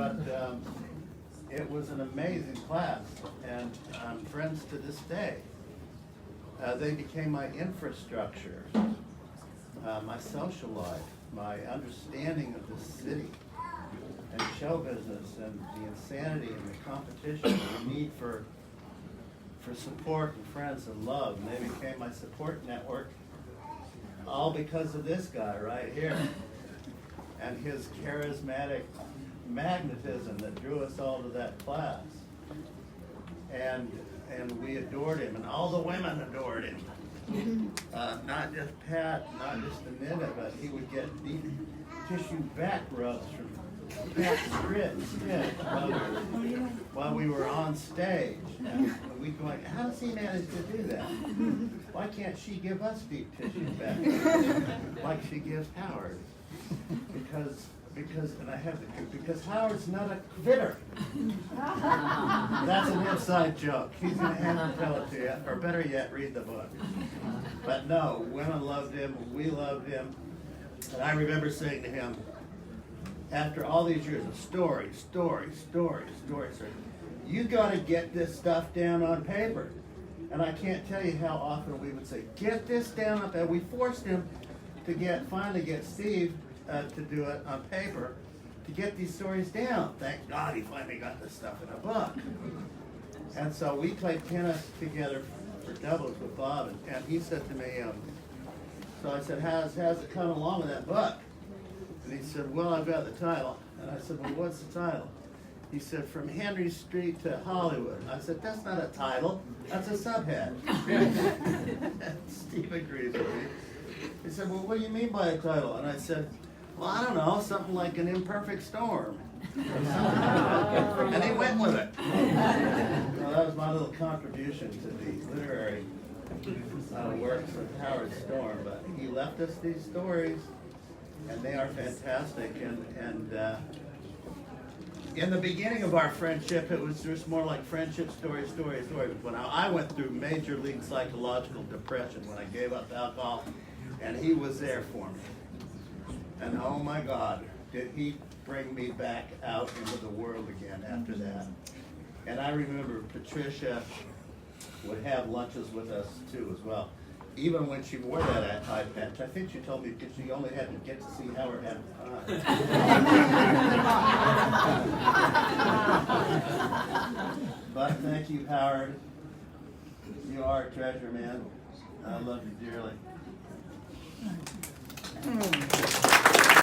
but it was an amazing class, and I'm friends to this day. They became my infrastructure, my social life, my understanding of the city and show business and the insanity and the competition and the need for support and friends and love. And they became my support network, all because of this guy right here and his charismatic magnetism that drew us all to that class. And we adored him, and all the women adored him. Not just Pat, not just Anita, but he would get deep tissue back rubs from Pat's skin while we were on stage. And we'd go like, how does he manage to do that? Why can't she give us deep tissue back like she gives Howard? Because Howard's not a quitter. That's an inside joke. He's going to have to tell it to you, or better yet, read the book. But no, women loved him, we loved him. And I remember saying to him, after all these years of stories, you got to get this stuff down on paper. And I can't tell you how often we would say, get this down on paper. We forced him to finally get Steve to do it on paper, to get these stories down. Thank God he finally got this stuff in a book. And so we played tennis together for doubles with Bob, and he said to me, so I said, how's it coming along with that book? And he said, well, I've got the title. And I said, well, what's the title? He said, From Henry Street to Hollywood. I said, that's not a title, that's a subhead. Steve agrees with me. He said, well, what do you mean by a title? And I said, well, I don't know, something like An Imperfect Storm. And he went with it. Well, that was my little contribution to the literary works of Howard Storm. But he left us these stories, and they are fantastic. And in the beginning of our friendship, it was just more like friendship story. When I went through major league psychological depression when I gave up alcohol, and he was there for me. And oh my God, did he bring me back out into the world again after that. And I remember Patricia would have lunches with us too as well. Even when she wore that eye patch, I think she told me because she only had to get to see Howard at the time. But thank you, Howard. You are a treasure, man. I love you dearly.